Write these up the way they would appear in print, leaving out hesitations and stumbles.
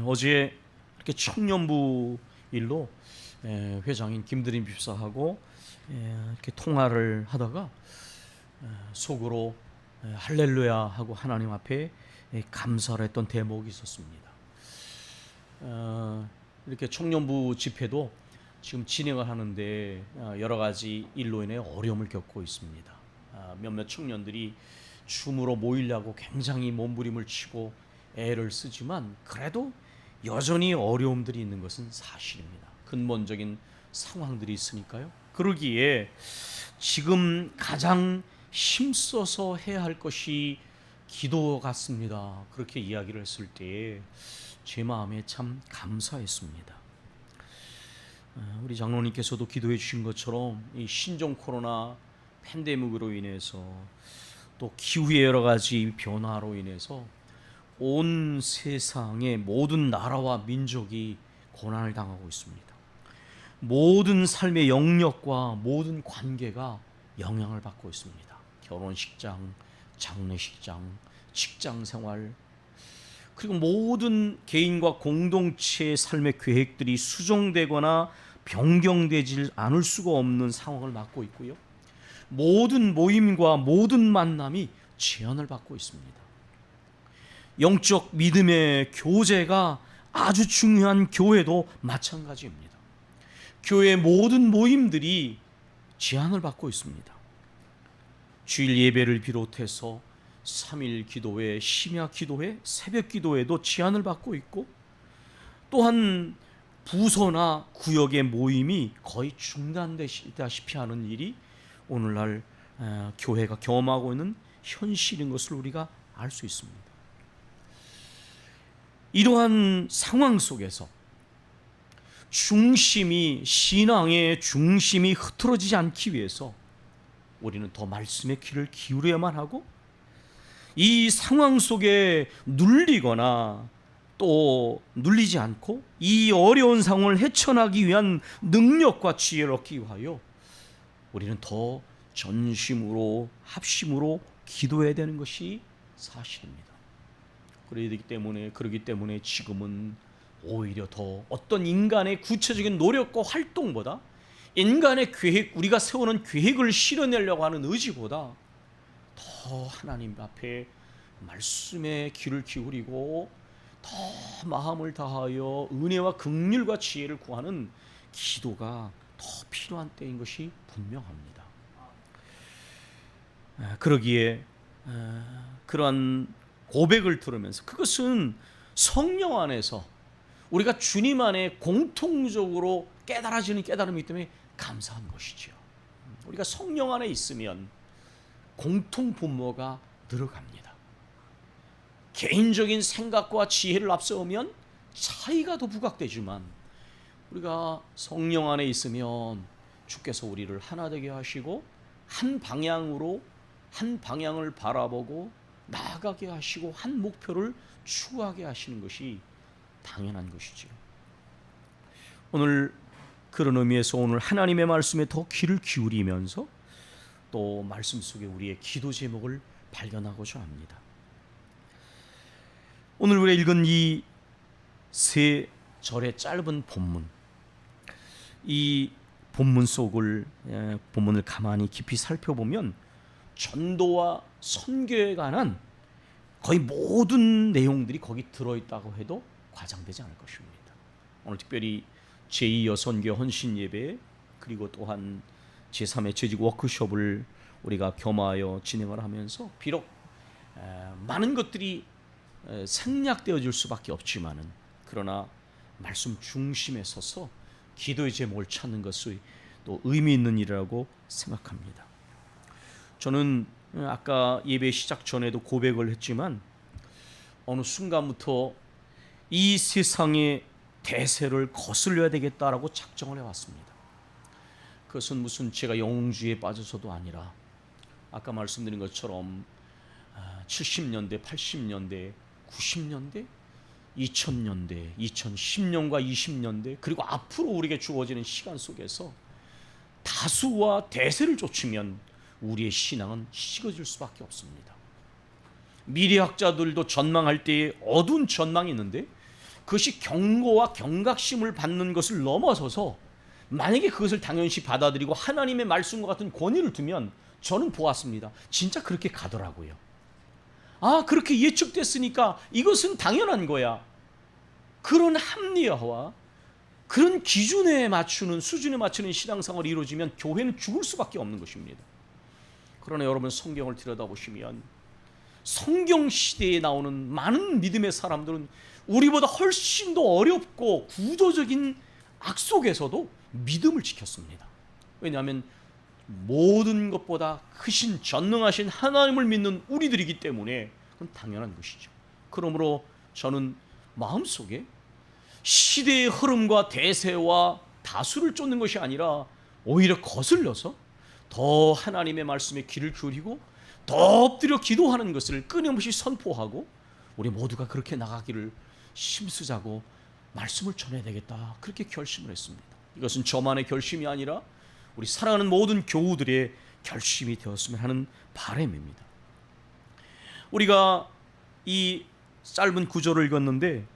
어제 이렇게 청년부 일로 회장인 김드림 집사하고 이렇게 통화를 하다가 속으로 할렐루야 하고 하나님 앞에 감사를 했던 대목이 있었습니다. 이렇게 청년부 집회도 지금 진행을 하는데 여러 가지 일로 인해 어려움을 겪고 있습니다. 몇몇 청년들이 줌으로 모이려고 굉장히 몸부림을 치고 애를 쓰지만 그래도 여전히 어려움들이 있는 것은 사실입니다. 근본적인 상황들이 있으니까요. 그러기에 지금 가장 힘써서 해야 할 것이 기도 같습니다. 그렇게 이야기를 했을 때 제 마음에 참 감사했습니다. 우리 장로님께서도 기도해 주신 것처럼 이 신종 코로나 팬데믹으로 인해서 또 기후의 여러 가지 변화로 인해서 온 세상의 모든 나라와 민족이 고난을 당하고 있습니다. 모든 삶의 영역과 모든 관계가 영향을 받고 있습니다. 결혼식장, 장례식장, 직장생활, 그리고 모든 개인과 공동체의 삶의 계획들이 수정되거나 변경되지 않을 수가 없는 상황을 맞고 있고요. 모든 모임과 모든 만남이 제한을 받고 있습니다. 영적 믿음의 교제가 아주 중요한 교회도 마찬가지입니다. 교회의 모든 모임들이 제한을 받고 있습니다. 주일 예배를 비롯해서 3일 기도회, 심야 기도회, 새벽 기도회도 제한을 받고 있고, 또한 부서나 구역의 모임이 거의 중단되시다시피 하는 일이 오늘날 교회가 경험하고 있는 현실인 것을 우리가 알 수 있습니다. 이러한 상황 속에서 신앙의 중심이 흐트러지지 않기 위해서 우리는 더 말씀의 귀를 기울여야만 하고, 이 상황 속에 눌리거나 또 눌리지 않고 이 어려운 상황을 헤쳐나기 위한 능력과 지혜를 얻기 위하여 우리는 더 전심으로 합심으로 기도해야 되는 것이 사실입니다. 그러기 때문에 지금은 오히려 더 어떤 인간의 구체적인 노력과 활동보다 인간의 계획, 우리가 세우는 계획을 실현하려고 하는 의지보다 더 하나님 앞에 말씀에 귀를 기울이고 더 마음을 다하여 은혜와 긍휼과 지혜를 구하는 기도가 더 필요한 때인 것이 분명합니다. 그러기에 그러한 고백을 들으면서, 그것은 성령 안에서 우리가 주님 안에 공통적으로 깨달아지는 깨달음이기 때문에 감사한 것이죠. 우리가 성령 안에 있으면 공통 분모가 늘어갑니다. 개인적인 생각과 지혜를 앞세우면 차이가 더 부각되지만, 우리가 성령 안에 있으면 주께서 우리를 하나 되게 하시고 한 방향을 바라보고 나아가게 하시고 한 목표를 추구하게 하시는 것이 당연한 것이죠. 오늘 그런 의미에서 오늘 하나님의 말씀에 더 귀를 기울이면서 또 말씀 속에 우리의 기도 제목을 발견하고자 합니다. 오늘 우리가 읽은 이 세 절의 짧은 본문, 이 본문을 가만히 깊이 살펴보면 전도와 선교에 관한 거의 모든 내용들이 거기 들어있다고 해도 과장되지 않을 것입니다. 오늘 특별히 제2 여선교 헌신 예배, 그리고 또한 제3의 재직 워크숍을 우리가 겸하여 진행을 하면서 비록 많은 것들이 생략되어질 수밖에 없지만은, 그러나 말씀 중심에 서서 기도의 제목을 찾는 것이 또 의미 있는 일이라고 생각합니다. 저는 아까 예배 시작 전에도 고백을 했지만 어느 순간부터 이 세상의 대세를 거슬려야 되겠다라고 작정을 해왔습니다. 그것은 무슨 제가 영웅주의에 빠져서도 아니라 아까 말씀드린 것처럼 70년대, 80년대, 90년대, 2000년대, 2010년과 20년대, 그리고 앞으로 우리에게 주어지는 시간 속에서 다수와 대세를 쫓으면 우리의 신앙은 식어질 수밖에 없습니다. 미래학자들도 전망할 때에 어두운 전망이 있는데 그것이 경고와 경각심을 받는 것을 넘어서서 만약에 그것을 당연시 받아들이고 하나님의 말씀과 같은 권위를 두면 저는 보았습니다. 진짜 그렇게 가더라고요. 아, 그렇게 예측됐으니까 이것은 당연한 거야. 그런 합리화와 그런 기준에 맞추는, 수준에 맞추는 신앙생활이 이루어지면 교회는 죽을 수밖에 없는 것입니다. 그러나 여러분, 성경을 들여다보시면 성경 시대에 나오는 많은 믿음의 사람들은 우리보다 훨씬 더 어렵고 구조적인 악 속에서도 믿음을 지켰습니다. 왜냐하면 모든 것보다 크신 전능하신 하나님을 믿는 우리들이기 때문에 그건 당연한 것이죠. 그러므로 저는 마음속에 시대의 흐름과 대세와 다수를 쫓는 것이 아니라 오히려 거슬러서 더 하나님의 말씀에 귀를 기울이고 더 엎드려 기도하는 것을 끊임없이 선포하고 우리 모두가 그렇게 나가기를 힘쓰자고 말씀을 전해야 되겠다, 그렇게 결심을 했습니다. 이것은 저만의 결심이 아니라 우리 사랑하는 모든 교우들의 결심이 되었으면 하는 바람입니다. 우리가 이 짧은 구절을 읽었는데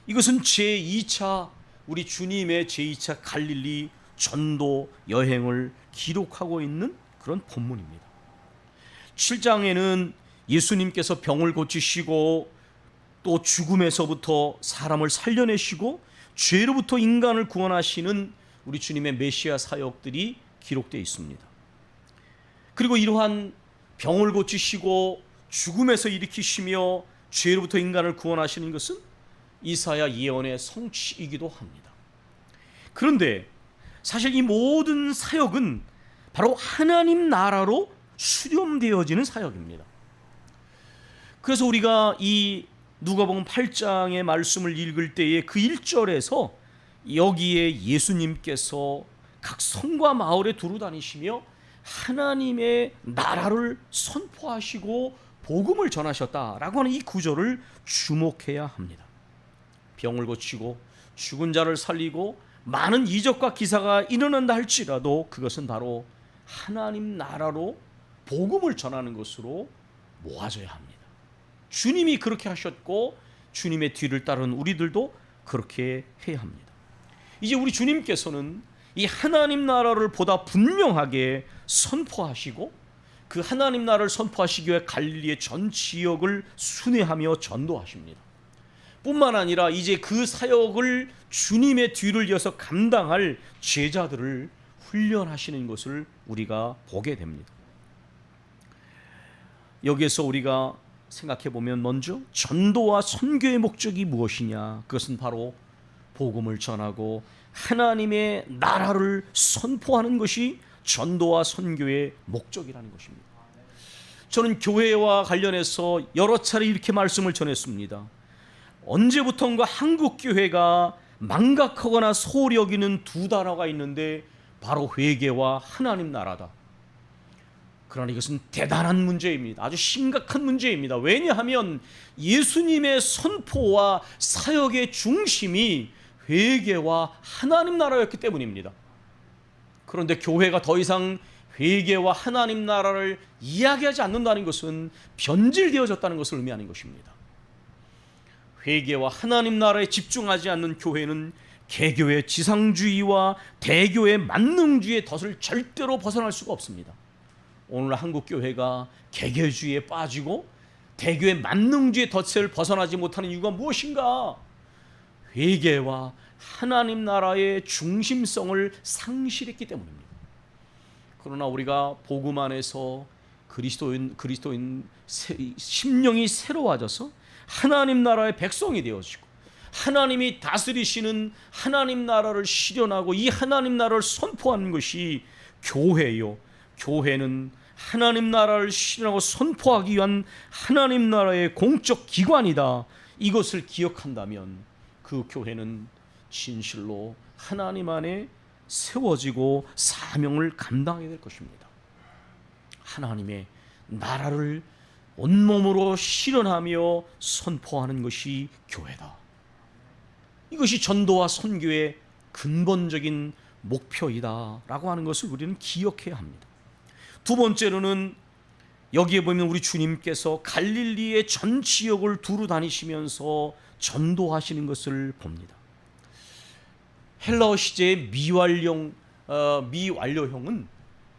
이것은 제2차 우리 주님의 제2차 갈릴리 전도 여행을 기록하고 있는 그런 본문입니다. 7장에는 예수님께서 병을 고치시고 또 죽음에서부터 사람을 살려내시고 죄로부터 인간을 구원하시는 우리 주님의 메시아 사역들이 기록되어 있습니다. 그리고 이러한 병을 고치시고 죽음에서 일으키시며 죄로부터 인간을 구원하시는 것은 이사야 예언의 성취이기도 합니다. 그런데 사실 이 모든 사역은 바로 하나님 나라로 수렴되어지는 사역입니다. 그래서 우리가 이 누가복음 8장의 말씀을 읽을 때에 그 1절에서 여기에 예수님께서 각 성과 마을에 두루 다니시며 하나님의 나라를 선포하시고 복음을 전하셨다라고 하는 이 구절을 주목해야 합니다. 병을 고치고 죽은 자를 살리고 많은 이적과 기사가 일어난다 할지라도 그것은 바로 하나님 나라로 복음을 전하는 것으로 모아져야 합니다. 주님이 그렇게 하셨고 주님의 뒤를 따르는 우리들도 그렇게 해야 합니다. 이제 우리 주님께서는 이 하나님 나라를 보다 분명하게 선포하시고 그 하나님 나라를 선포하시기 위해 갈릴리의 전 지역을 순회하며 전도하십니다. 뿐만 아니라 이제 그 사역을 주님의 뒤를 이어서 감당할 제자들을 훈련하시는 것을 우리가 보게 됩니다. 여기에서 우리가 생각해 보면 먼저 전도와 선교의 목적이 무엇이냐? 그것은 바로 복음을 전하고 하나님의 나라를 선포하는 것이 전도와 선교의 목적이라는 것입니다. 저는 교회와 관련해서 여러 차례 이렇게 말씀을 전했습니다. 언제부턴가 한국 교회가 망각하거나 소홀히 여기는 두 단어가 있는데 바로 회개와 하나님 나라다. 그러나 이것은 대단한 문제입니다. 아주 심각한 문제입니다. 왜냐하면 예수님의 선포와 사역의 중심이 회개와 하나님 나라였기 때문입니다. 그런데 교회가 더 이상 회개와 하나님 나라를 이야기하지 않는다는 것은 변질되어졌다는 것을 의미하는 것입니다. 회개와 하나님 나라에 집중하지 않는 교회는 개교의 지상주의와 대교의 만능주의의 덫을 절대로 벗어날 수가 없습니다. 오늘 한국 교회가 개교주의에 빠지고 대교의 만능주의의 덫을 벗어나지 못하는 이유가 무엇인가? 회개와 하나님 나라의 중심성을 상실했기 때문입니다. 그러나 우리가 복음 안에서 그리스도인 심령이 새로워져서 하나님 나라의 백성이 되어지고 하나님이 다스리시는 하나님 나라를 실현하고 이 하나님 나라를 선포하는 것이 교회요. 교회는 하나님 나라를 실현하고 선포하기 위한 하나님 나라의 공적 기관이다. 이것을 기억한다면 그 교회는 진실로 하나님 안에 세워지고 사명을 감당하게 될 것입니다. 하나님의 나라를 온몸으로 실현하며 선포하는 것이 교회다. 이것이 전도와 선교의 근본적인 목표이다 라고 하는 것을 우리는 기억해야 합니다. 두 번째로는 여기에 보면 우리 주님께서 갈릴리의 전 지역을 두루 다니시면서 전도하시는 것을 봅니다. 헬라어 시제의 미완료형은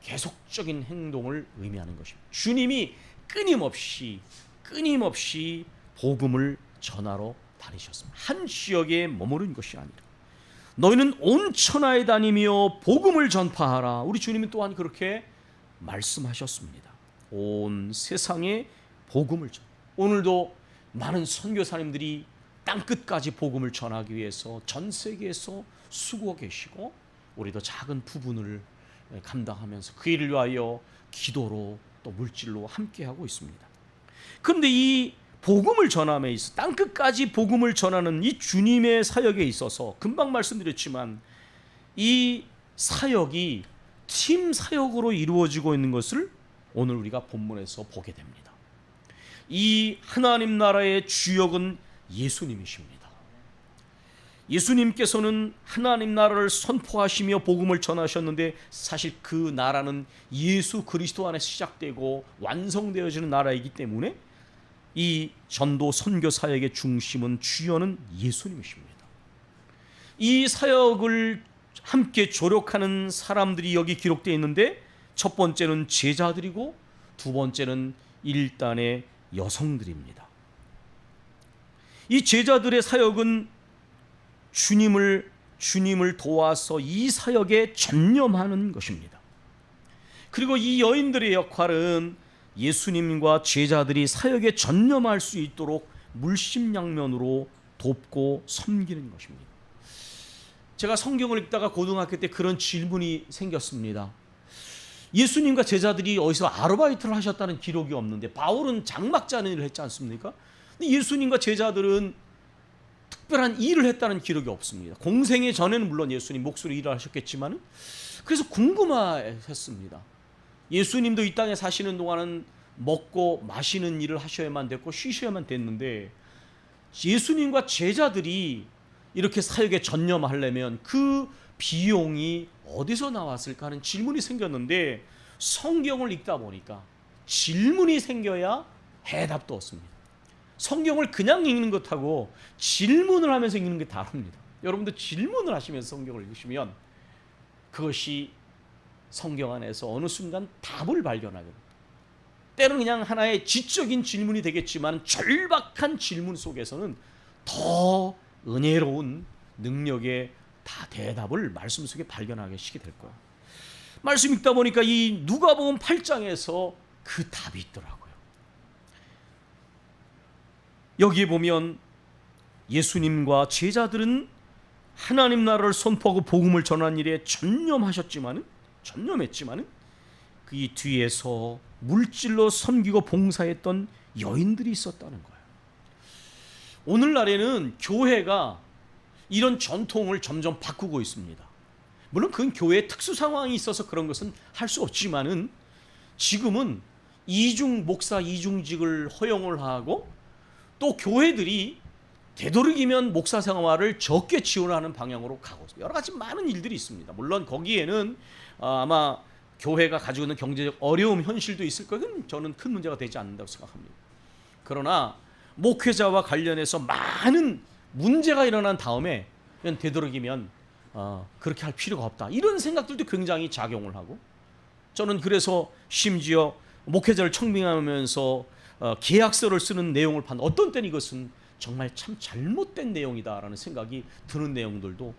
계속적인 행동을 의미하는 것입니다. 주님이 끊임없이 복음을 전하러 다니셨습니다. 한 지역에 머무른 것이 아니라 너희는 온 천하에 다니며 복음을 전파하라. 우리 주님은 또한 그렇게 말씀하셨습니다. 온 세상에 복음을 전. 오늘도 많은 선교사님들이 땅끝까지 복음을 전하기 위해서 전 세계에서 수고 계시고 우리도 작은 부분을 감당하면서 그 일을 위하여 기도로 또 물질로 함께하고 있습니다. 그런데 이 복음을 전함에 있어 땅끝까지 복음을 전하는 이 주님의 사역에 있어서 금방 말씀드렸지만 이 사역이 팀 사역으로 이루어지고 있는 것을 오늘 우리가 본문에서 보게 됩니다. 이 하나님 나라의 주역은 예수님이십니다. 예수님께서는 하나님 나라를 선포하시며 복음을 전하셨는데 사실 그 나라는 예수 그리스도 안에 시작되고 완성되어지는 나라이기 때문에 이 전도 선교 사역의 중심은 주연은 예수님이십니다. 이 사역을 함께 조력하는 사람들이 여기 기록되어 있는데 첫 번째는 제자들이고 두 번째는 일단의 여성들입니다. 이 제자들의 사역은 주님을 도와서 이 사역에 전념하는 것입니다. 그리고 이 여인들의 역할은 예수님과 제자들이 사역에 전념할 수 있도록 물심양면으로 돕고 섬기는 것입니다. 제가 성경을 읽다가 고등학교 때 그런 질문이 생겼습니다. 예수님과 제자들이 어디서 아르바이트를 하셨다는 기록이 없는데 바울은 장막자는 일을 했지 않습니까? 근데 예수님과 제자들은 특별한 일을 했다는 기록이 없습니다. 공생애 전에는 물론 예수님 몫으로 일을 하셨겠지만 그래서 궁금했습니다. 예수님도 이 땅에 사시는 동안은 먹고 마시는 일을 하셔야만 됐고 쉬셔야만 됐는데 예수님과 제자들이 이렇게 사역에 전념하려면 그 비용이 어디서 나왔을까 하는 질문이 생겼는데 성경을 읽다 보니까 질문이 생겨야 해답도 얻습니다. 성경을 그냥 읽는 것하고 질문을 하면서 읽는 게 다릅니다. 여러분도 질문을 하시면서 성경을 읽으시면 그것이 성경 안에서 어느 순간 답을 발견하게 됩니다. 때로는 그냥 하나의 지적인 질문이 되겠지만 절박한 질문 속에서는 더 은혜로운 능력의 다 대답을 말씀 속에 발견하게 시게 될 거예요. 말씀 읽다 보니까 이 누가복음 8장에서 그 답이 있더라고요. 여기에 보면 예수님과 제자들은 하나님 나라를 선포하고 복음을 전하는 일에 전념했지만은 그 뒤에서 물질로 섬기고 봉사했던 여인들이 있었다는 거예요. 오늘날에는 교회가 이런 전통을 점점 바꾸고 있습니다. 물론 그건 교회의 특수 상황이 있어서 그런 것은 할 수 없지만은 지금은 목사 이중직을 허용을 하고 또 교회들이 되도록이면 목사 생활을 적게 지원하는 방향으로 가고 있습니다. 여러 가지 많은 일들이 있습니다. 물론 거기에는 아마 교회가 가지고 있는 경제적 어려움 현실도 있을 거예요. 저는 큰 문제가 되지 않는다고 생각합니다. 그러나 목회자와 관련해서 많은 문제가 일어난 다음에 되도록이면 그렇게 할 필요가 없다. 이런 생각들도 굉장히 작용을 하고 저는 그래서 심지어 목회자를 청빙하면서 계약서를 쓰는 내용을 판 어떤 때는 이것은 정말 참 잘못된 내용이다라는 생각이 드는 내용들도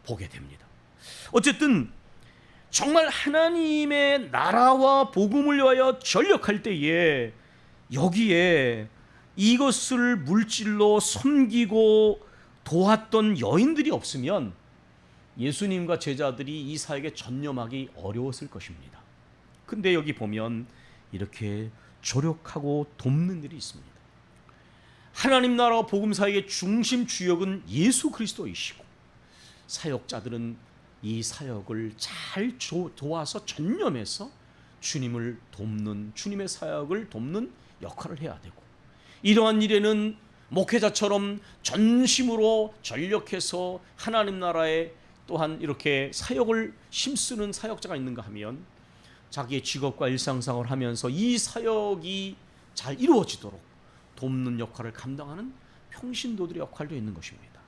보게 됩니다. 어쨌든 정말 하나님의 나라와 복음을 위하여 전력할 때에 여기에 이것을 물질로 섬기고 도왔던 여인들이 없으면 예수님과 제자들이 이 사역에 전념하기 어려웠을 것입니다. 근데 여기 보면 이렇게 조력하고 돕는 일이 있습니다. 하나님 나라와 복음 사역의 중심 주역은 예수 그리스도이시고 사역자들은 이 사역을 잘 도와서 전념해서 주님을 돕는 주님의 사역을 돕는 역할을 해야 되고 이러한 일에는 목회자처럼 전심으로 전력해서 하나님 나라에 또한 이렇게 사역을 힘쓰는 사역자가 있는가 하면 자기의 직업과 일상생활을 하면서 이 사역이 잘 이루어지도록 돕는 역할을 감당하는 평신도들의 역할도 있는 것입니다.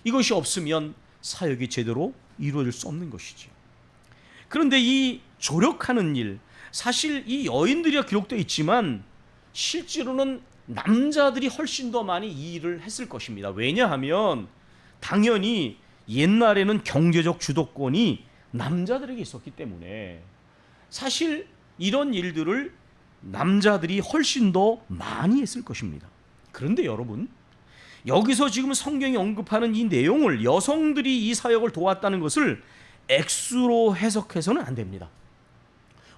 이것이 없으면 사역이 제대로 이루어질 수 없는 것이지요. 그런데 이 조력하는 일, 사실 이 여인들이 기록되어 있지만 실제로는 남자들이 훨씬 더 많이 이 일을 했을 것입니다. 왜냐하면 당연히 옛날에는 경제적 주도권이 남자들에게 있었기 때문에 사실 이런 일들을 남자들이 훨씬 더 많이 했을 것입니다. 그런데 여러분, 여기서 지금 성경이 언급하는 이 내용을 여성들이 이 사역을 도왔다는 것을 액수로 해석해서는 안 됩니다.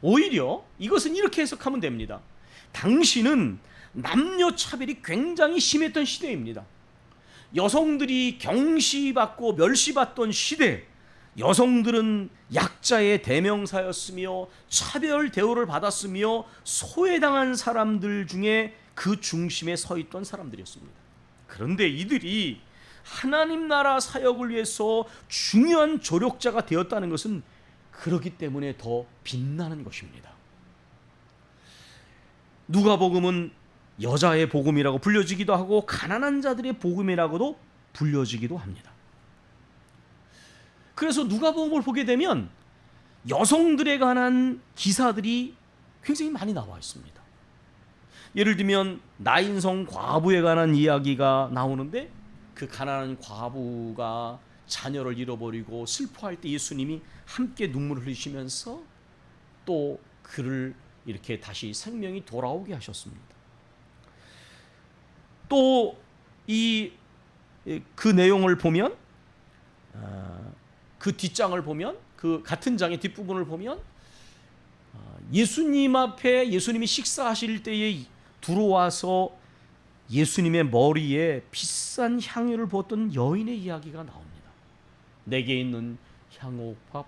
오히려 이것은 이렇게 해석하면 됩니다. 당시는 남녀 차별이 굉장히 심했던 시대입니다. 여성들이 경시받고 멸시받던 시대, 여성들은 약자의 대명사였으며 차별 대우를 받았으며 소외당한 사람들 중에 그 중심에 서 있던 사람들이었습니다. 그런데 이들이 하나님 나라 사역을 위해서 중요한 조력자가 되었다는 것은 그렇기 때문에 더 빛나는 것입니다. 누가복음은 여자의 복음이라고 불려지기도 하고 가난한 자들의 복음이라고도 불려지기도 합니다. 그래서 누가복음을 보게 되면 여성들에 관한 기사들이 굉장히 많이 나와 있습니다. 예를 들면 나인성 과부에 관한 이야기가 나오는데 그 가난한 과부가 자녀를 잃어버리고 슬퍼할 때 예수님이 함께 눈물을 흘리시면서 또 그를 이렇게 다시 생명이 돌아오게 하셨습니다. 또 그 내용을 보면 그 뒷장을 보면 그 같은 장의 뒷부분을 보면 예수님 앞에 예수님이 식사하실 때에 들어와서 예수님의 머리에 비싼 향유를 부었던 여인의 이야기가 나옵니다. 내게 있는 향옥밥,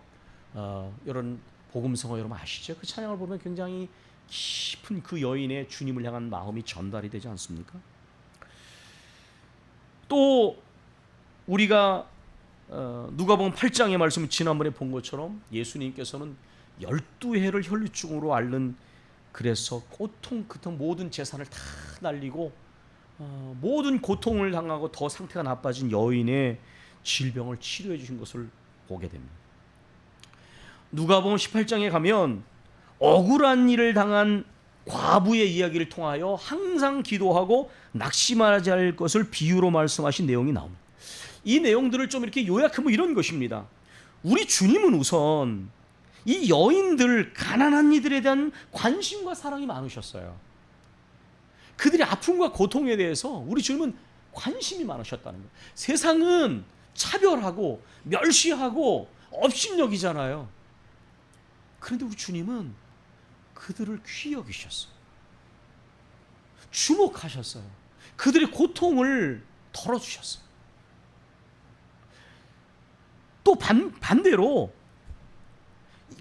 이런 복음성어 여러분 아시죠? 그 찬양을 보면 굉장히 깊은 그 여인의 주님을 향한 마음이 전달이 되지 않습니까? 또 우리가 누가복음 8장의 말씀을 지난번에 본 것처럼 예수님께서는 12해를 혈류증으로 앓는, 그래서 고통 끝은 모든 재산을 다 날리고 모든 고통을 당하고 더 상태가 나빠진 여인의 질병을 치료해 주신 것을 보게 됩니다. 누가복음 18장에 가면 억울한 일을 당한 과부의 이야기를 통하여 항상 기도하고 낙심하지 않을 것을 비유로 말씀하신 내용이 나옵니다. 이 내용들을 좀 이렇게 요약하면 이런 것입니다. 우리 주님은 우선 이 여인들, 가난한 이들에 대한 관심과 사랑이 많으셨어요. 그들의 아픔과 고통에 대해서 우리 주님은 관심이 많으셨다는 거예요. 세상은 차별하고 멸시하고 업신여기잖아요. 그런데 우리 주님은 그들을 귀히 여기셨어요. 주목하셨어요. 그들의 고통을 덜어주셨어요. 또 반대로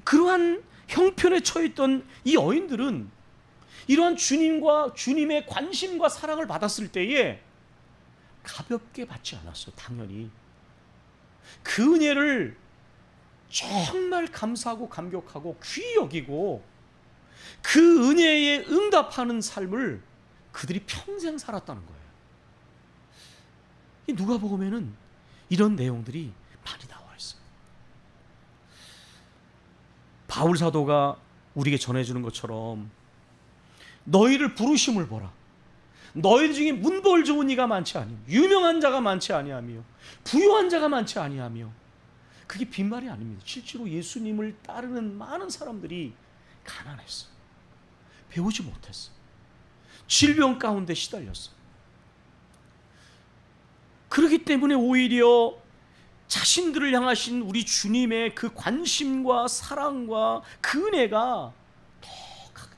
그러한 형편에 처했던 이 여인들은 이러한 주님의 관심과 사랑을 받았을 때에 가볍게 받지 않았어요. 당연히 그 은혜를 정말 감사하고 감격하고 귀히 여기고 그 은혜에 응답하는 삶을 그들이 평생 살았다는 거예요. 이 누가복음에는 이런 내용들이 많이 나와 있어요. 바울 사도가 우리에게 전해주는 것처럼 너희를 부르심을 보라. 너희 중에 문벌 좋은 이가 많지 아니하며 유명한 자가 많지 아니하며 부유한 자가 많지 아니하며. 그게 빈말이 아닙니다. 실제로 예수님을 따르는 많은 사람들이 가난했어요. 배우지 못했어요. 질병 가운데 시달렸어요. 그렇기 때문에 오히려 자신들을 향하신 우리 주님의 그 관심과 사랑과 그 은혜가 더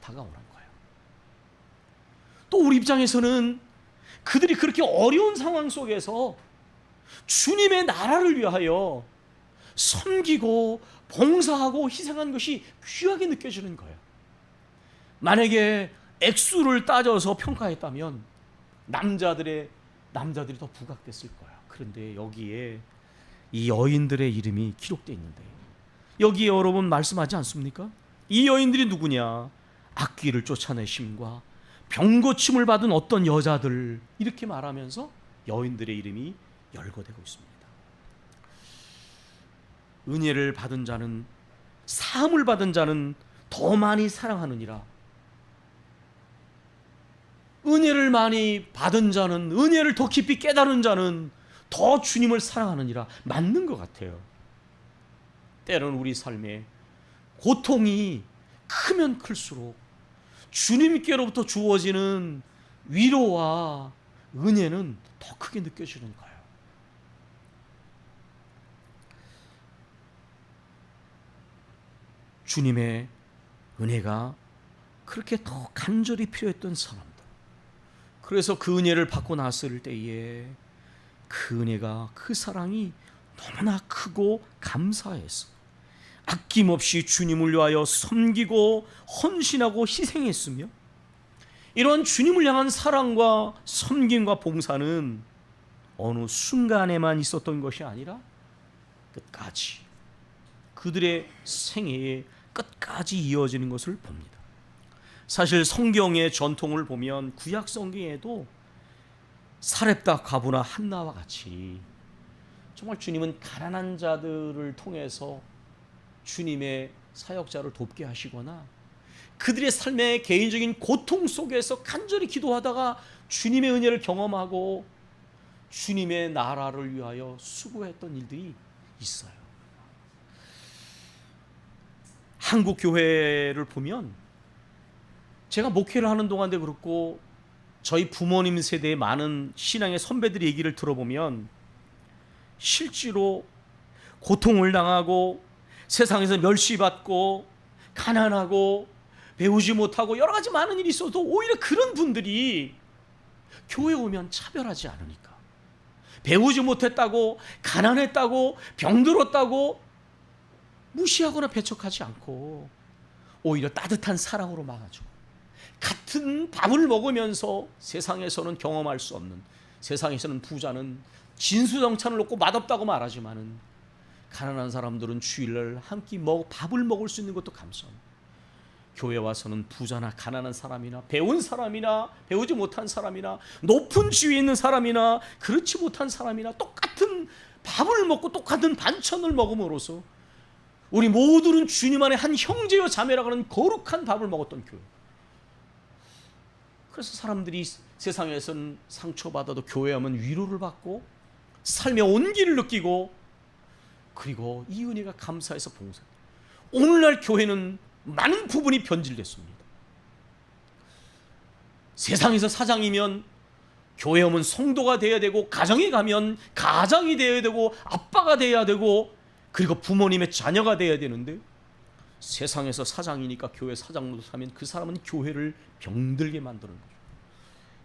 다가오는 거예요. 또 우리 입장에서는 그들이 그렇게 어려운 상황 속에서 주님의 나라를 위하여 섬기고 봉사하고 희생한 것이 귀하게 느껴지는 거예요. 만약에 액수를 따져서 평가했다면 남자들이 더 부각됐을 거예요. 그런데 여기에 이 여인들의 이름이 기록되어 있는데 여기에 여러분 말씀하지 않습니까? 이 여인들이 누구냐? 악귀를 쫓아내심과 병고침을 받은 어떤 여자들, 이렇게 말하면서 여인들의 이름이 열거되고 있습니다. 은혜를 받은 자는, 사함을 받은 자는 더 많이 사랑하느니라. 은혜를 많이 받은 자는, 은혜를 더 깊이 깨달은 자는 더 주님을 사랑하느니라. 맞는 것 같아요. 때로는 우리 삶에 고통이 크면 클수록 주님께로부터 주어지는 위로와 은혜는 더 크게 느껴지는 거예요. 주님의 은혜가 그렇게 더 간절히 필요했던 사람들, 그래서 그 은혜를 받고 났을 때에 그 은혜가, 그 사랑이 너무나 크고 감사해서 아낌없이 주님을 위하여 섬기고 헌신하고 희생했으며, 이런 주님을 향한 사랑과 섬김과 봉사는 어느 순간에만 있었던 것이 아니라 끝까지, 그들의 생애에 끝까지 이어지는 것을 봅니다. 사실 성경의 전통을 보면 구약 성경에도 사렙다 과부나 한나와 같이 정말 주님은 가난한 자들을 통해서 주님의 사역자를 돕게 하시거나 그들의 삶의 개인적인 고통 속에서 간절히 기도하다가 주님의 은혜를 경험하고 주님의 나라를 위하여 수고했던 일들이 있어요. 한국 교회를 보면, 제가 목회를 하는 동안도 그렇고 저희 부모님 세대의 많은 신앙의 선배들의 얘기를 들어보면 실제로 고통을 당하고 세상에서 멸시받고 가난하고 배우지 못하고 여러 가지 많은 일이 있어도 오히려 그런 분들이 교회 오면 차별하지 않으니까, 배우지 못했다고, 가난했다고, 병들었다고 무시하거나 배척하지 않고 오히려 따뜻한 사랑으로 막아주고, 같은 밥을 먹으면서 세상에서는 경험할 수 없는, 세상에서는 부자는 진수성찬을 놓고 맛없다고 말하지만은 가난한 사람들은 주일날 한 끼 밥을 먹을 수 있는 것도 감사합니다. 교회 와서는 부자나 가난한 사람이나 배운 사람이나 배우지 못한 사람이나 높은 지위에 있는 사람이나 그렇지 못한 사람이나 똑같은 밥을 먹고 똑같은 반찬을 먹음으로써 우리 모두는 주님 안에 한 형제요 자매라고 하는 거룩한 밥을 먹었던 교회. 그래서 사람들이 세상에서는 상처받아도 교회 오면 위로를 받고 삶의 온기를 느끼고, 그리고 이 은혜가 감사해서 봉사. 오늘날 교회는 많은 부분이 변질됐습니다. 세상에서 사장이면 교회 오면 성도가 되어야 되고, 가정에 가면 가장이 되어야 되고, 아빠가 되어야 되고, 그리고 부모님의 자녀가 되어야 되는데, 세상에서 사장이니까 교회 사장 노릇하면 그 사람은 교회를 병들게 만드는 거죠.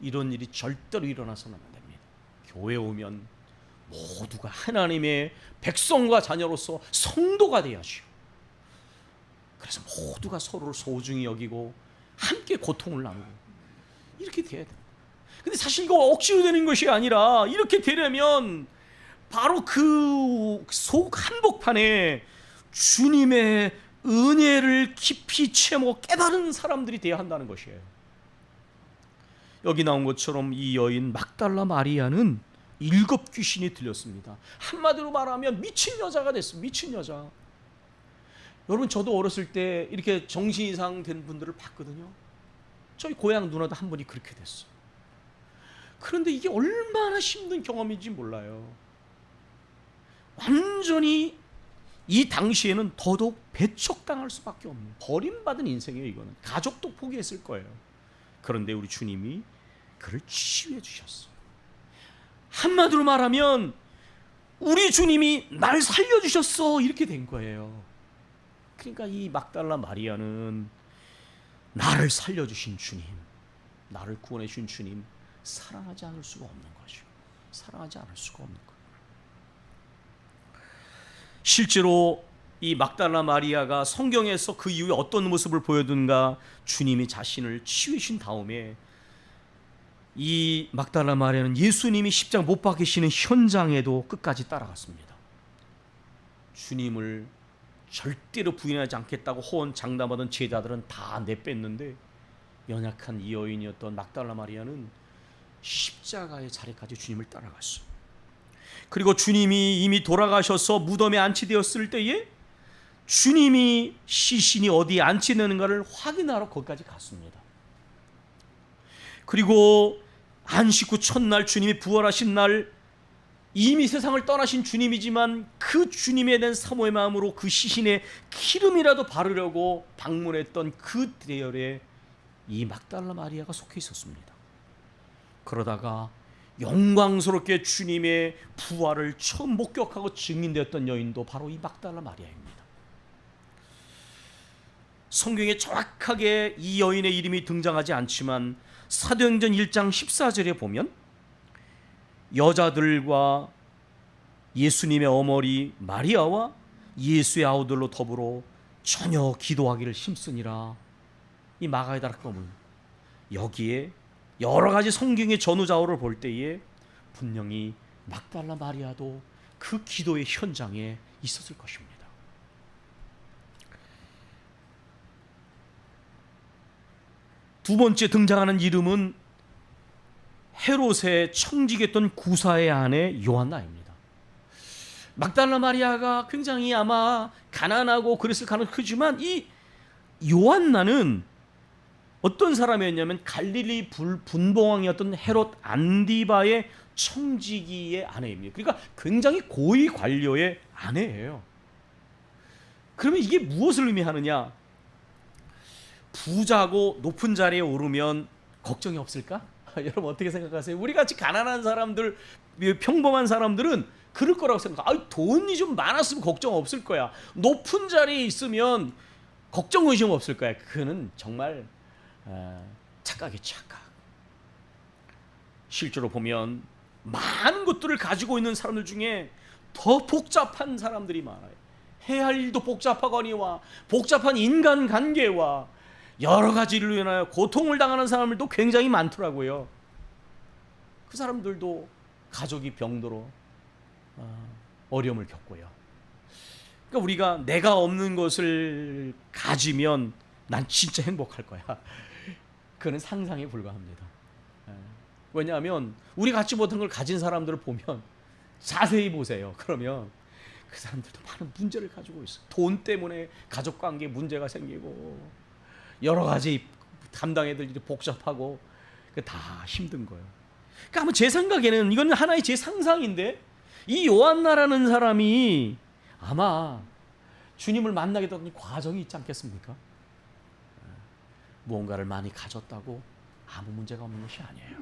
이런 일이 절대로 일어나서는 안 됩니다. 교회 오면 모두가 하나님의 백성과 자녀로서 성도가 되어야지요. 그래서 모두가 서로를 소중히 여기고 함께 고통을 나누고 이렇게 돼야 돼요. 근데 사실 이거 억지로 되는 것이 아니라, 이렇게 되려면 바로 그 속 한복판에 주님의 은혜를 깊이 체험하고 깨달은 사람들이 되어야 한다는 것이에요. 여기 나온 것처럼 이 여인 막달라 마리아는 7 귀신이 들렸습니다. 한마디로 말하면 미친 여자가 됐어요. 미친 여자. 여러분, 저도 어렸을 때 이렇게 정신 이상 된 분들을 봤거든요. 저희 고향 누나도 한 분이 그렇게 됐어요. 그런데 이게 얼마나 힘든 경험인지 몰라요. 완전히 이 당시에는 더더욱 배척당할 수밖에 없는 버림받은 인생이에요. 이거는 가족도 포기했을 거예요. 그런데 우리 주님이 그를 치유해 주셨어요. 한마디로 말하면 우리 주님이 날 살려주셨어, 이렇게 된 거예요. 그러니까 이 막달라 마리아는 나를 살려주신 주님, 나를 구원해 주신 주님 사랑하지 않을 수가 없는 거죠. 사랑하지 않을 수가 없는 거예요. 실제로 이 막달라 마리아가 성경에서 그 이후에 어떤 모습을 보여둔가, 주님이 자신을 치유해 주신 다음에 이 막달라 마리아는 예수님이 십자가 못 박히시는 현장에도 끝까지 따라갔습니다. 주님을 절대로 부인하지 않겠다고 호언장담하던 제자들은 다 내뺐는데 연약한 이 여인이었던 막달라 마리아는 십자가의 자리까지 주님을 따라갔어. 그리고 주님이 이미 돌아가셔서 무덤에 안치되었을 때에 주님이 시신이 어디에 안치되는가를 확인하러 거기까지 갔습니다. 그리고 안식 후 첫날 주님이 부활하신 날 이미 세상을 떠나신 주님이지만 그 주님에 대한 사모의 마음으로 그 시신에 기름이라도 바르려고 방문했던 그 대열에 이 막달라 마리아가 속해 있었습니다. 그러다가 영광스럽게 주님의 부활을 처음 목격하고 증인되었던 여인도 바로 이 막달라 마리아입니다. 성경에 정확하게 이 여인의 이름이 등장하지 않지만 사도행전 1장 14절에 보면 여자들과 예수님의 어머니 마리아와 예수의 아우들로 더불어 저녁 기도하기를 힘쓰니라. 이 마가의 다락방문 여기에 여러 가지 성경의 전후좌우를 볼 때에 분명히 막달라 마리아도 그 기도의 현장에 있었을 것입니다. 두 번째 등장하는 이름은 헤롯의 청직했던 구사의 아내 요한나입니다. 막달라 마리아가 굉장히 아마 가난하고 그랬을 가능성이 크지만 이 요한나는 어떤 사람이었냐면 갈릴리 분봉왕이었던 헤롯 안디바의 청지기의 아내입니다. 그러니까 굉장히 고위 관료의 아내예요. 그러면 이게 무엇을 의미하느냐? 부자고 높은 자리에 오르면 걱정이 없을까? 여러분 어떻게 생각하세요? 우리같이 가난한 사람들, 평범한 사람들은 그럴 거라고 생각해요. 돈이 좀 많았으면 걱정 없을 거야. 높은 자리에 있으면 걱정 의심 없을 거야. 그거는 정말 착각이 착각. 실제로 보면 많은 것들을 가지고 있는 사람들 중에 더 복잡한 사람들이 많아요. 해야 할 일도 복잡하거니와 복잡한 인간관계와 여러 가지로 인하여 고통을 당하는 사람들도 굉장히 많더라고요. 그 사람들도 가족이 병들어 어려움을 겪고요. 그러니까 우리가 내가 없는 것을 가지면 난 진짜 행복할 거야. 그건 상상에 불과합니다. 왜냐하면 우리 갖지 못한 걸 가진 사람들을 보면 자세히 보세요. 그러면 그 사람들도 많은 문제를 가지고 있어. 돈 때문에 가족관계에 문제가 생기고 여러 가지 감당해야 될 일이 복잡하고 다 힘든 거예요. 그러니까 아마 제 생각에는 이건 하나의 제 상상인데 이 요한나라는 사람이 아마 주님을 만나게 된 과정이 있지 않겠습니까? 무언가를 많이 가졌다고 아무 문제가 없는 것이 아니에요.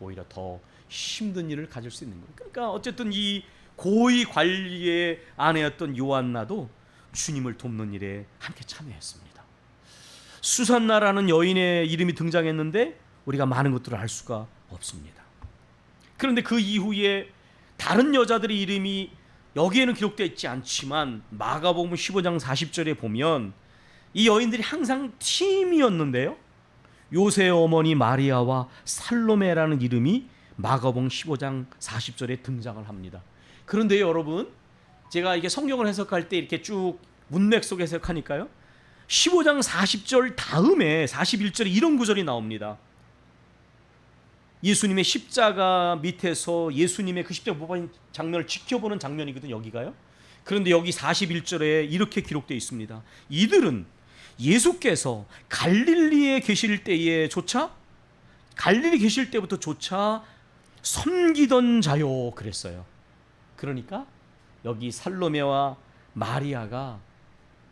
오히려 더 힘든 일을 가질 수 있는 거예요. 그러니까 어쨌든 이 고위 관리의 아내였던 요한나도 주님을 돕는 일에 함께 참여했습니다. 수산나라는 여인의 이름이 등장했는데 우리가 많은 것들을 알 수가 없습니다. 그런데 그 이후에 다른 여자들의 이름이 여기에는 기록되어 있지 않지만 마가복음 15장 40절에 보면 이 여인들이 항상 팀이었는데요. 요새의 어머니 마리아와 살로메라는 이름이 마가복음 15장 40절에 등장을 합니다. 그런데 여러분, 제가 이게 성경을 해석할 때 이렇게 쭉 문맥 속에 해석하니까요, 15장 40절 다음에 41절에 이런 구절이 나옵니다. 예수님의 십자가 밑에서 예수님의 그 십자가 못 박힌 장면을 지켜보는 장면이거든요, 여기가요. 그런데 여기 41절에 이렇게 기록되어 있습니다. 이들은 예수께서 갈릴리에 계실 때에조차, 갈릴리 계실 때부터조차 섬기던 자요, 그랬어요. 그러니까 여기 살로메와 마리아가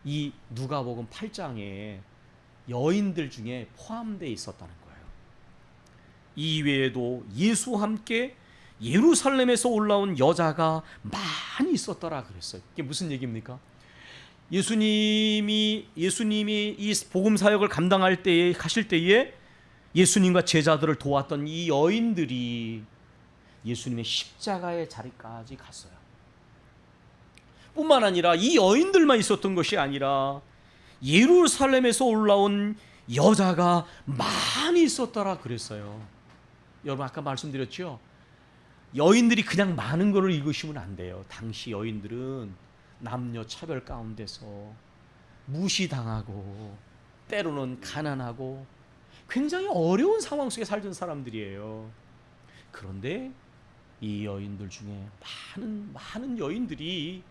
이 누가복음 8장에 여인들 중에 포함되어 있었다는 거예요. 이 외에도 예수와 함께 예루살렘에서 올라온 여자가 많이 있었더라 그랬어요. 이게 무슨 얘기입니까? 예수님이 이 복음 사역을 감당할 때에, 하실 때에 예수님과 제자들을 도왔던 이 여인들이 예수님의 십자가의 자리까지 갔어요. 뿐만 아니라 이 여인들만 있었던 것이 아니라 예루살렘에서 올라온 여자가 많이 있었더라 그랬어요. 여러분 아까 말씀드렸죠? 여인들이 그냥 많은 것을 읽으시면 안 돼요. 당시 여인들은 남녀 차별 가운데서 무시당하고 때로는 가난하고 굉장히 어려운 상황 속에 살던 사람들이에요. 그런데 이 여인들 중에 많은 여인들이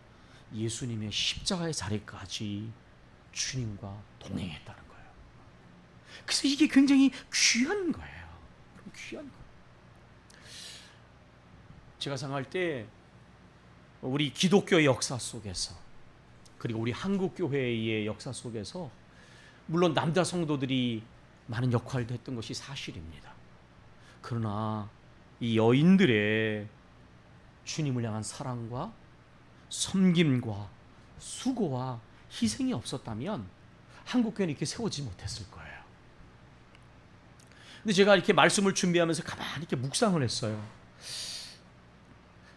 예수님의 십자가의 자리까지 주님과 동행했다는 거예요. 그래서 이게 굉장히 귀한 거예요. 귀한 거예요. 제가 생각할 때 우리 기독교의 역사 속에서, 그리고 우리 한국교회의 역사 속에서 물론 남자 성도들이 많은 역할을 했던 것이 사실입니다. 그러나 이 여인들의 주님을 향한 사랑과 섬김과 수고와 희생이 없었다면 한국교회는 이렇게 세워지지 못했을 거예요. 근데 제가 이렇게 말씀을 준비하면서 가만히 이렇게 묵상을 했어요.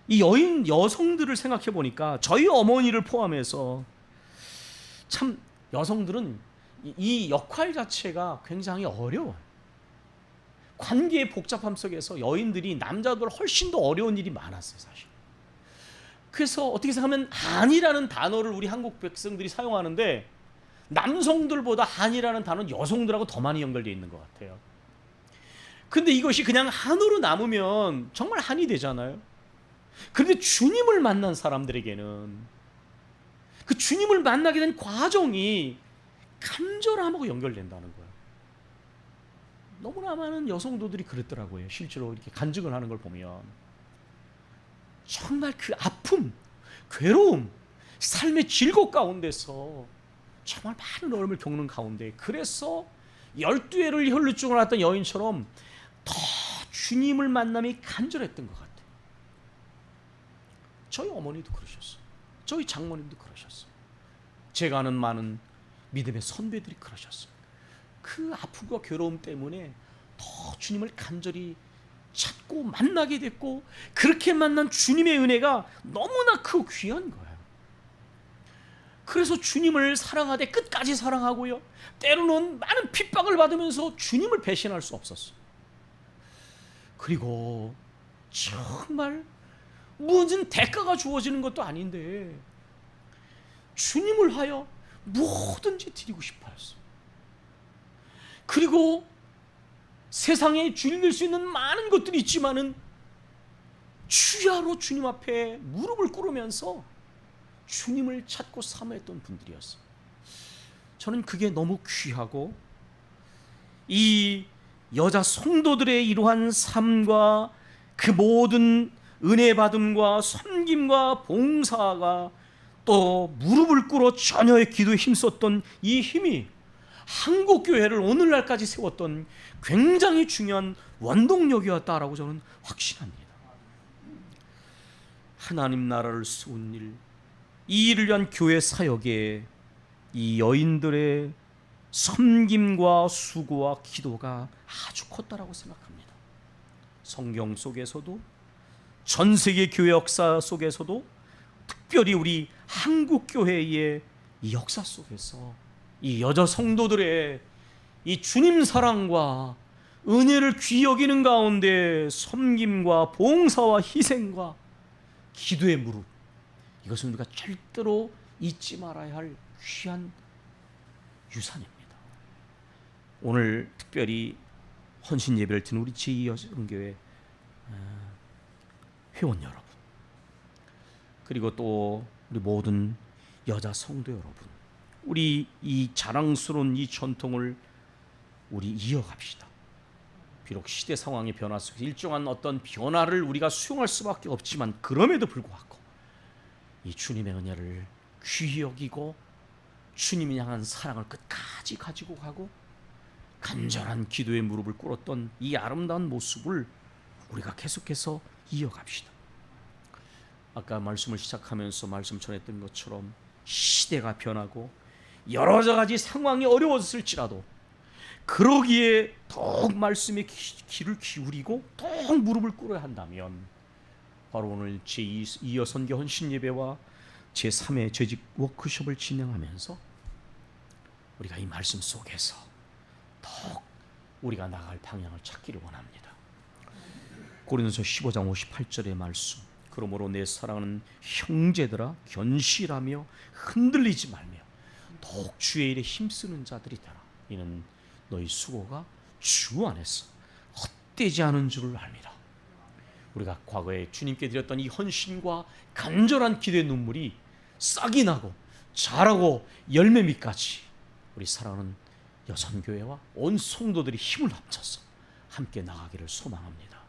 이 여성들을 생각해 보니까 저희 어머니를 포함해서 참 여성들은 이 역할 자체가 굉장히 어려워요. 관계의 복잡함 속에서 여인들이 남자들 훨씬 더 어려운 일이 많았어요, 사실. 그래서 어떻게 생각하면 한이라는 단어를 우리 한국 백성들이 사용하는데 남성들보다 한이라는 단어는 여성들하고 더 많이 연결되어 있는 것 같아요. 근데 이것이 그냥 한으로 남으면 정말 한이 되잖아요. 그런데 주님을 만난 사람들에게는 그 주님을 만나게 된 과정이 간절함하고 연결된다는 거예요. 너무나 많은 여성도들이 그랬더라고요. 실제로 이렇게 간증을 하는 걸 보면 정말 그 아픔, 괴로움, 삶의 질곡 가운데서 정말 많은 어려움을 겪는 가운데, 그래서 12회를 혈루증을 앓았던 여인처럼 더 주님을 만남이 간절했던 것 같아요. 저희 어머니도 그러셨어요. 저희 장모님도 그러셨어요. 제가 아는 많은 믿음의 선배들이 그러셨어요. 그 아픔과 괴로움 때문에 더 주님을 간절히 찾고 만나게 됐고, 그렇게 만난 주님의 은혜가 너무나 크고 귀한 거예요. 그래서 주님을 사랑하되 끝까지 사랑하고요, 때로는 많은 핍박을 받으면서 주님을 배신할 수 없었어요. 그리고 정말 무슨 대가가 주어지는 것도 아닌데 주님을 하여 뭐든지 드리고 싶어 했어요. 그리고 세상에 즐길 수 있는 많은 것들이 있지만은 주야로 주님 앞에 무릎을 꿇으면서 주님을 찾고 사모했던 분들이었어요. 저는 그게 너무 귀하고, 이 여자 성도들의 이러한 삶과 그 모든 은혜 받음과 섬김과 봉사가 또 무릎을 꿇어 전혀의 기도에 힘썼던 이 힘이 한국교회를 오늘날까지 세웠던 굉장히 중요한 원동력이었다라고 저는 확신합니다. 하나님 나라를 세운 일, 이 일을 위한 교회 사역에 이 여인들의 섬김과 수고와 기도가 아주 컸다라고 생각합니다. 성경 속에서도, 전 세계 교회 역사 속에서도, 특별히 우리 한국교회의 이 역사 속에서 이 여자 성도들의 이 주님 사랑과 은혜를 귀히 여기는 가운데 섬김과 봉사와 희생과 기도의 무릎, 이것은 우리가 절대로 잊지 말아야 할 귀한 유산입니다. 오늘 특별히 헌신 예배를 드린 우리 제2여성교회 회원 여러분, 그리고 또 우리 모든 여자 성도 여러분, 우리 이 자랑스러운 이 전통을 우리 이어갑시다. 비록 시대 상황의 변화 속에 일정한 어떤 변화를 우리가 수용할 수밖에 없지만, 그럼에도 불구하고 이 주님의 은혜를 귀히 여기고 주님을 향한 사랑을 끝까지 가지고 가고 간절한 기도의 무릎을 꿇었던 이 아름다운 모습을 우리가 계속해서 이어갑시다. 아까 말씀을 시작하면서 말씀 전했던 것처럼 시대가 변하고 여러 가지 상황이 어려웠을지라도 그러기에 더욱 말씀에 귀를 기울이고 더욱 무릎을 꿇어야 한다면, 바로 오늘 제2여 선교 헌신 예배와 제3회 재직 워크숍을 진행하면서 우리가 이 말씀 속에서 더욱 우리가 나갈 방향을 찾기를 원합니다. 고린도서 15장 58절의 말씀, 그러므로 내 사랑하는 형제들아, 견실하며 흔들리지 말며 더욱 주의 일에 힘쓰는 자들이 되라. 이는 너희 수고가 주 안에서 헛되지 않은 줄을 압니다. 우리가 과거에 주님께 드렸던 이 헌신과 간절한 기도의 눈물이 싹이 나고 자라고 열매 맺기까지 우리 사랑하는 여선교회와 온 성도들이 힘을 합쳐서 함께 나가기를 소망합니다.